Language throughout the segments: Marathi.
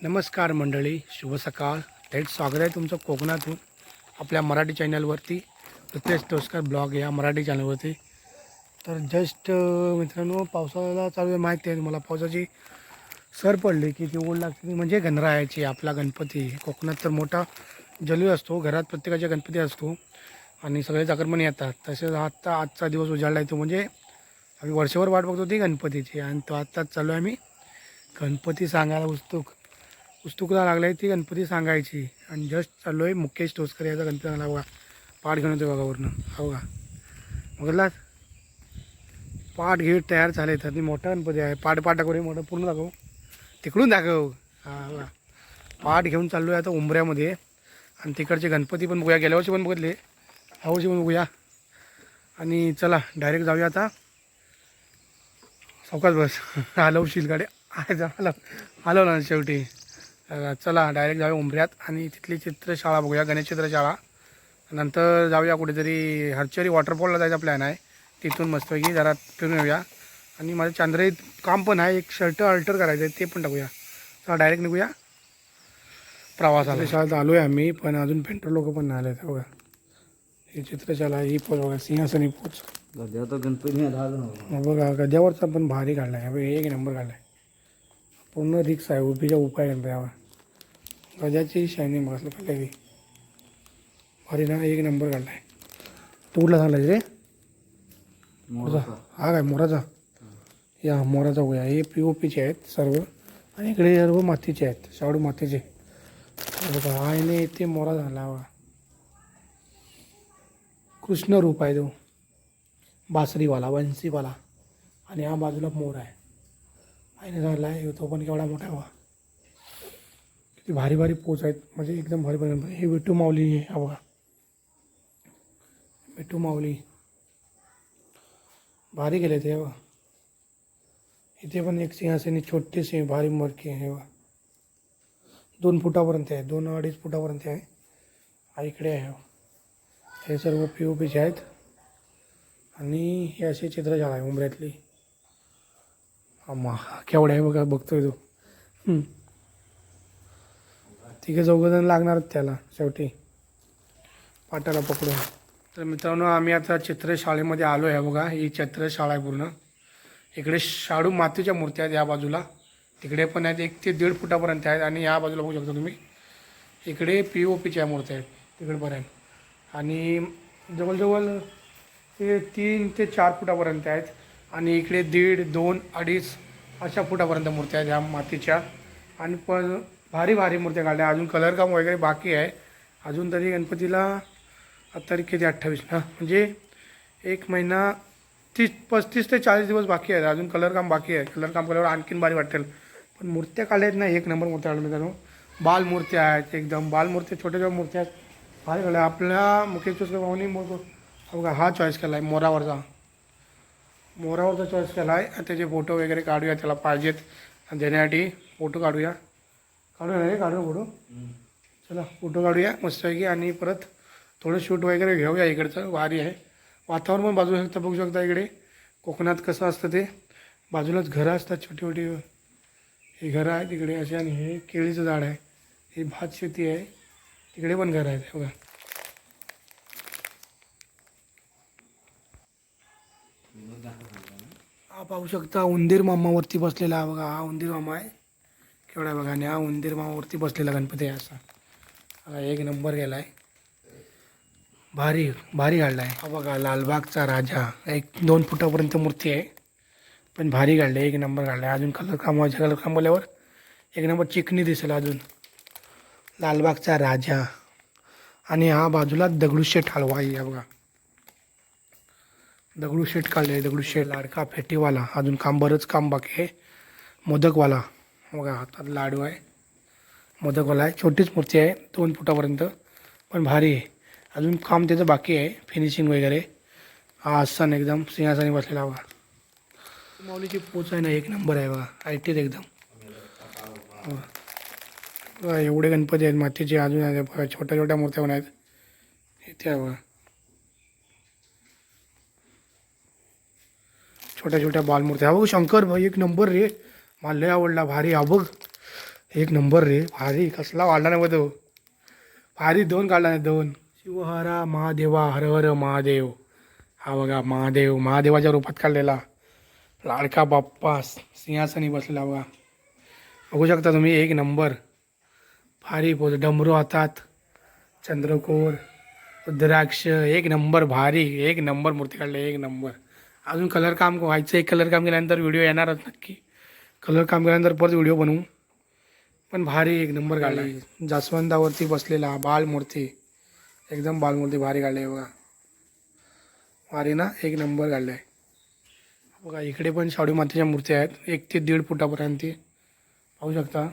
नमस्कार मंडळी, शुभ सकाळ. थेट स्वागत आहे तुमचं कोकणातून आपल्या मराठी चॅनलवरती, रितेश तोसकर ब्लॉग या मराठी चॅनलवरती. तर जस्ट मित्रांनो, पावसाळा चालू आहे. माहिती आहे तुम्हाला, पावसाची सर पडली की ती ओढ लागते, म्हणजे गणरायाची. आपला गणपती कोकणात तर मोठा जल्लोष असतो, घरात प्रत्येकाच्या गणपती असतो आणि सगळे चाकरमानी येतात. तसेच आजचा दिवस उजाडला येतो, म्हणजे आम्ही वर्षभर वाट बघतो ती गणपतीची, आणि तो आत्ताच चालू आहे. आम्ही गणपती सांगायला उत्सुकता लागली आहे ती गणपती सांगायची. आणि जस्ट चाललो आहे मुकेश टोसकर याचा गणपती सांगायला. बघा पाठ घेऊन येतो बघा वरनं. हो का बघलात, पाठ घेत तयार झाले. तर मोठा गणपती आहे. पाठ दाखव, मोठं पूर्ण दाखव, तिकडून दाखव. हां बघा, पाठ घेऊन चाललो आहे आता उंबऱ्यामध्ये. आणि तिकडचे गणपती पण बघूया, गेल्या वर्षी पण बघितले, ह्या वर्षी पण बघूया. आणि चला डायरेक्ट जाऊया आता. सावकाश बस, हलवशील गाडी हलवलं ना शेवटी. चला डायरेक्ट जाऊया उंबऱ्यात आणि तिथली चित्रशाळा बघूया, गणेश चित्रशाळा. नंतर जाऊया कुठेतरी हरचरी वॉटरफॉलला जायचा प्लॅन आहे. तिथून मस्तपैकी जरा फिरून येऊया. आणि माझं चांद्राईत काम पण आहे, एक शर्ट अल्टर करायचं आहे, ते पण टाकूया. चला डायरेक्ट निघूया प्रवासाला. शाळेत आलो आहे आम्ही, पण अजून पेंटर लोक पण नाही आले. बघा ही चित्रशाळा, ही पोच बघा, सिंहासनी पोच. गद्याचा गणपती बघा गद्यावरचा पण भारी काढला आहे, एक नंबर काढला आहे. पूर्ण रिक्स आहे, उभीच्या उपाय गणपत्यावर. गजाची शायनिंग बघा काढली, भारी ना, एक नंबर काढला आहे. तू कुठला सांगला रे? हा काय मोराचा? या मोराचा होया. हे POPचे आहेत सर्व, आणि इकडे सर्व मातीचे आहेत, शाडू मातीचे. बघा हा आहे ते मोरा झाला बघा, कृष्ण रूप आहे तो, बासरीवाला, वंशीवाला. आणि हा बाजूला मोर आहे, आईने झाला आहे तो पण केवढा मोठा आहे बघा. किती भारी भारी पोच आहेत, म्हणजे एकदम भारी भारी. हे विठू माऊली आहे, हा बघा विठू माऊली, भारी गेले ते बघा. इथे पण एक सिंहासनी छोटीशी भारी मरकी आहे बघा, 2 फुटापर्यंत आहे, 2-2.5 फुटापर्यंत आहे. हा इकडे आहे. हे सर्व POPचे आहेत. आणि हे अशी चित्रशाळा आहे उंबऱ्यातली. आम्हा केवढं आहे बघा, बघतोय तो. तिघे चौघजण लागणार त्याला शेवटी पाटाला पकडून. तर मित्रांनो, आम्ही आता चित्रशाळेमध्ये आलो आहे. बघा ही चित्रशाळा आहे पूर्ण. इकडे शाडू मातीच्या मूर्त्या आहेत या बाजूला, तिकडे पण आहेत, 1 ते 1.5 फुटापर्यंत आहेत. आणि या बाजूला बघू शकता तुम्ही, इकडे POPच्या मूर्त्या आहेत तिकडे पर्यंत. आणि जवळजवळ ते 3 ते 4 फुटापर्यंत आहेत. आणि इकडे 1.5, 2, 2.5 अशा फुटापर्यंत मूर्त्या आहेत ह्या मातीच्या. आणि पण भारी भारी मूर्त्या काढल्या. अजून कलरकाम वगैरे बाकी आहे अजून. तरी गणपतीला आता किती 28 ना, म्हणजे 1 महिना 35 ते 40 दिवस बाकी आहेत. अजून कलरकाम बाकी आहे. कलरकाम केल्यावर आणखीन भारी वाटेल. पण मूर्त्या काढल्या आहेत ना, 1 नंबर मूर्त्या काढल्या मित्रांनो. बालमूर्त्या आहेत, एकदम बालमूर्त्या, छोट्या छोट्या मूर्त्या आहेत, भारी काढल्या. आपल्या मुकेश टोसकर भाऊनी बघा हा चॉईस केला आहे, मोरावरचा चॉईस केला आहे. त्याचे फोटो वगैरे काढूया, त्याला पाहिजेत देण्यासाठी फोटो काढूया रे, काढूया फोटो. चला फोटो काढूया मस्तपैकी, आणि परत थोडं शूट वगैरे घेऊया. इकडचं भारी आहे वातावरण पण, बघू शकता इकडे कोकणात कसं असतं ते. बाजूलाच घरं असतात छोटी छोटी, हे घरं आहे तिकडे असे. आणि हे केळीचं झाड आहे, हे भात शेती आहे, तिकडे पण घरं आहेत बघा. हा पाहू शकता उंदीर मामावरती बसलेला आहे बघा. हा उंदीर मामा आहे, केवढा बघा. आणि हा उंदीर मामावरती बसलेला गणपती आहे असा. हा 1 नंबर गेला आहे, भारी भारी काढला आहे. हा बघा लालबागचा राजा, 1-2 फुटापर्यंत मूर्ती आहे, पण भारी काढलं आहे, 1 नंबर काढला आहे. अजून कलर बोलल्यावर 1 नंबर चिकनी दिसेल अजून. लालबागचा राजा. आणि हा बाजूला दगडूशेठ हलवा आहे बघा, दगडूशेठ काढले आहे, दगडूशेठ. लाडका फेटीवाला, अजून बरंच काम बाकी आहे. मोदकवाला बघा, हातात लाडू आहे, मोदकवाला आहे. छोटीच मूर्ती आहे, 2 फुटापर्यंत, पण भारी आहे. अजून काम त्याचं बाकी आहे, फिनिशिंग वगैरे. हा आसन एकदम सिंहासनी बसलेला बघा. माऊलीची पोच आहे ना, 1 नंबर आहे बघा, ऐटीत एकदम. बघा एवढे गणपती आहेत मातीचे. अजून आहे बघा, छोट्या छोट्या मूर्त्या पण आहेत इथे आहे बघा, छोट्या छोट्या बालमूर्त्या. हा बघ शंकर भाई, 1 नंबर रे, मला लय आवडला, भारी. हा बघ एक नंबर रे, भारी. कसला वाढला नाही तो भारी. 2 काढला नाही, 2. शिवहरा महादेवा हर हर महादेव. हा बघा महादेव, महादेवाच्या रूपात काढलेला लाडका बाप्पा सिंहासनी बसलेला बघा. बघू शकता तुम्ही, एक नंबर भारी पोच. डमरू हातात, चंद्रकोर, रुद्राक्ष, एक नंबर भारी. एक नंबर मूर्ती काढली, एक नंबर. अजून कलर काम व्हायचं. एक कलर काम केल्यानंतर व्हिडिओ येणारच नक्की. कलर काम केल्यानंतर परत व्हिडिओ बनवू. पण भारी एक नंबर काढली. जास्वंदावरती बसलेला बालमूर्ती, एकदम बालमूर्ती भारी काढली आहे बघा. भारी ना, एक नंबर काढलं आहे बघा. इकडे पण शाडू मातेच्या मूर्त्या आहेत, 1 ते 1.5 फुटापर्यंत पाहू शकता.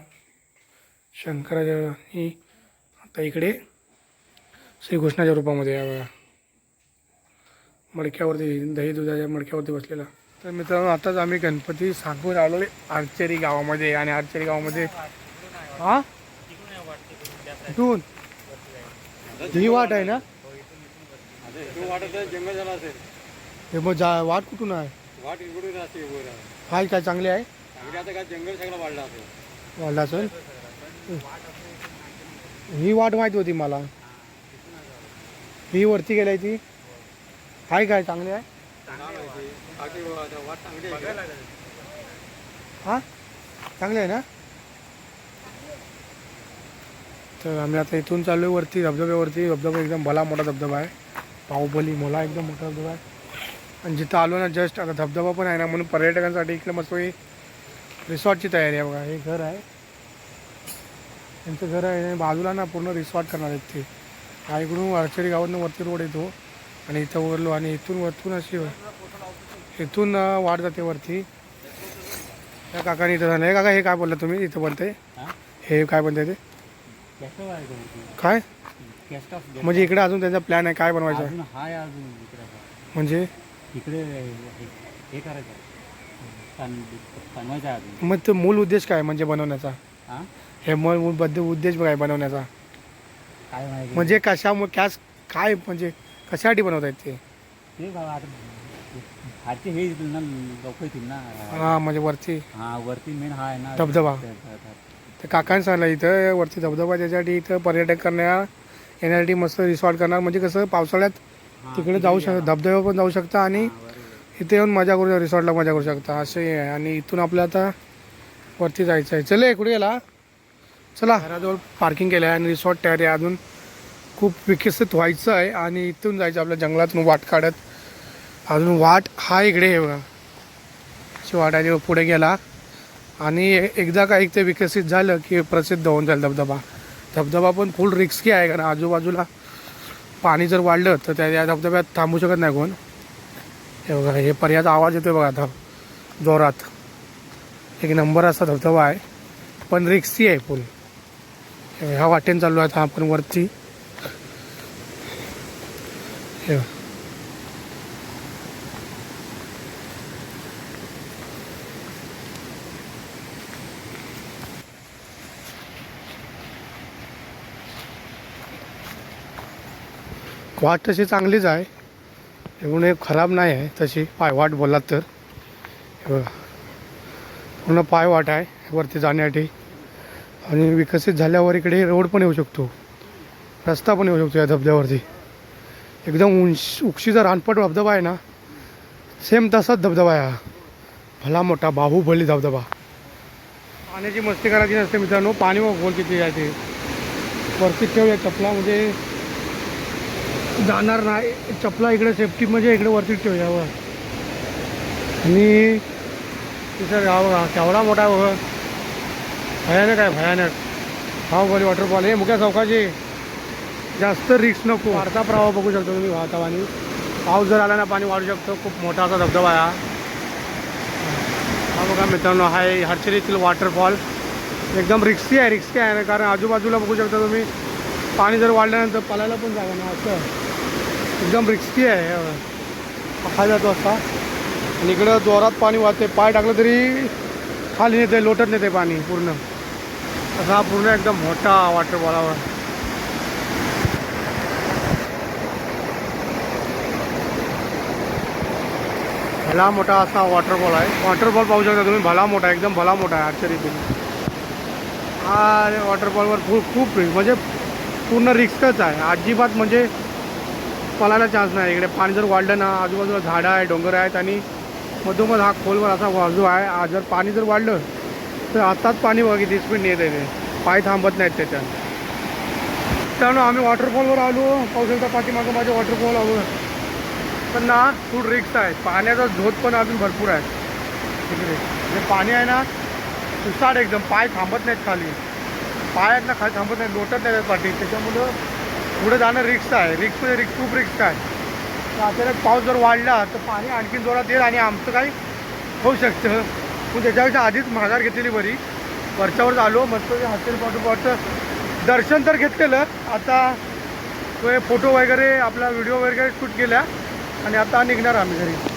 शंकराच्या ही आता इकडे श्रीकृष्णाच्या रूपामध्ये आहे बघा. मडक्यावरती, दही दुधाच्या मडक्यावरती बसलेला. तर मित्रांनो, आताच आम्ही गणपती सांगून आलो आर्चरी गावामध्ये. आणि आर्चरी गावामध्ये हा कुठून ही वाट आहे ना, हे मग वाट कुठून आहे? हाय काय चांगली आहे? वाढला असेल. ही वाट माहिती होती मला, ही वरती गेलाय ती. हाय काय चांगली आहे? हा चांगली आहे ना. तर आम्ही आता इथून चाललो आहे वरती धबधब्यावरती. धबधबा एकदम भला मोठा धबधबा आहे, बाहुबली मोला एकदम मोठा धबधबा आहे. आणि जिथं आलो ना जस्ट आता धबधबा पण आहे ना, म्हणून पर्यटकांसाठी इकडे मस्त रिसॉर्टची तयारी आहे बघा. हे घर आहे त्यांचं, घर आहे बाजूला ना, पूर्ण रिसॉर्ट करणार आहेत ते. हा इकडून आर्चरी गावातून वरती रोड येतो आणि इथं उरलो. आणि इथून अशी इथून वाट जाते वरती. त्या काकाने इथं झालं. हे काका हे काय बोलला तुम्ही इथं बनते? हे काय बनते ते काय? म्हणजे इकडे अजून त्यांचा प्लॅन आहे काय बनवायचा? म्हणजे इकडे हे करायचं मग तो मूल उद्देश काय म्हणजे बनवण्याचा? हे मूल उद्देश काय बनवण्याचा? म्हणजे कशामुळे काय म्हणजे कशासाठी बनवत आहेत ते? हां म्हणजे वरती मेन हा आहे ना धबधबा. तर काकांनी सांगितलं इथं वरती धबधबा, त्याच्यासाठी इथं पर्यटक येण्यासाठी मस्त रिसॉर्ट करणार. म्हणजे कसं पावसाळ्यात तिकडे जाऊ शकता, धबधब्यावर पण जाऊ शकता आणि इथे येऊन मजा करू, रिसॉर्टला मजा करू शकता असे आहे. आणि इथून आपलं आता वरती जायचं आहे. चले कुठे गेला? चला, घराजवळ पार्किंग केलं आहे आणि रिसॉर्ट तयार आहे. अजून खूप विकसित व्हायचं आहे आणि इथून जायचं आपल्या जंगलातून वाट काढत. अजून वाट हा इकडे आहे बघा, अशी वाट आहे. पुढे गेला आणि एकदा का ते विकसित झालं की प्रसिद्ध होऊन जाईल धबधबा. धबधबा पण फुल रिस्की आहे, कारण आजूबाजूला पाणी जर वाढलं तर त्या धबधब्यात थांबू शकत नाही कोण. हे बघा, हे पर्याचा आवाज येतोय बघा आता जोरात. एक नंबर असा धबधबा आहे, पण रिस्की आहे फुल. ह्या वाटेने चाललो आहे आपण वरती. हे वाट तशी चांगलीच आहे, एवढं एक खराब नाही आहे तशी. पायवाट बोललात तर पूर्ण पायवाट आहे वरती जाण्यासाठी. आणि विकसित झाल्यावर इकडे रोड पण येऊ शकतो, रस्ता पण येऊ शकतो या धबधब्यावरती. एकदम उक्षीचा रानपट धबधबा आहे ना, सेम तसाच धबधबा आहे हा, भला मोठा बाहुबली धबधबा. पाण्याची मस्ती करायची नसते मित्रांनो. पाणी गोल किती आहे ते वरती ठेवूया चपला, म्हणजे जाणार नाही. चपला इकडे सेफ्टी म्हणजे इकडे वरती ठेवूया वर. आणि तिथं गाव केवढा मोठा बघ, भयानक आहे भयानक. बाहुबली वॉटरफॉल हे मुख्या चौकाचे. जास्त रिस्क नको. वाढता प्रवाह बघू शकतो तुम्ही वाहता. आणि पाऊस जर आला ना पाणी वाढू शकतो. खूप मोठा असा धबधबा आहे हा बघा मित्रांनो. हा आहे आर्चरीतील वॉटरफॉल. एकदम रिस्की आहे ना, कारण आजूबाजूला बघू शकता तुम्ही पाणी जर वाढल्यानंतर पलायला पण जागा ना, असं एकदम रिस्की आहे. हा जातो असा आणि इकडं जोरात पाणी वाहते, पाय टाकलं तरी खाली नेते, लोटत नेते पाणी पूर्ण. असा पूर्ण एकदम मोठा वॉटरफॉलावर. भला मोठा असा वॉटरफॉल आहे. वॉटरफॉल पाहू शकता तुम्ही, भला मोठा एकदम भला मोठा आहे आर्चरीतील. हा वॉटरफॉलवर खूप म्हणजे पूर्ण रिस्कच आहे. अजिबात म्हणजे पळायला चान्स नाही. इकडे पाणी जर वाढलं ना, आजूबाजूला झाडं आहे, डोंगर आहेत आणि मधोमध हा खोलवर असा बाजू आहे. जर पाणी जर वाढलं तर आताच पाणी बघा किती स्पीड येत आहे. पाय थांबत नाहीत त्याच्यात. त्यामुळे आम्ही वॉटरफॉलवर आलो. पावसाच्या पाठीमागं माझे वॉटरफॉल आलो. पण ना फूड रिक्स आहे. पाण्याचा झोत पण अजून भरपूर आहे तिकडे. जे पाणी आहे ना सुसाट एकदम, पाय थांबत नाहीत खाली. पाय आहेत ना खाली थांबत नाहीत, लोटत नाही पाठी. त्याच्यामुळं पुढे जाणं रिक्स आहे. खूप रिक्स आहे. तर अचानक पाऊस जर वाढला तर पाणी आणखीन जोरात येईल आणि आमचं काही होऊ शकतं. पण त्याच्यापेक्षा आधीच माघार घेतलेली बरी. वरच्यावर आलो मस्त हॉटेल पाठोपाठचं दर्शन तर घेतलेलं. आता फोटो वगैरे आपला व्हिडिओ वगैरे शूट केल्या आणि आता निघणार आम्ही घरी.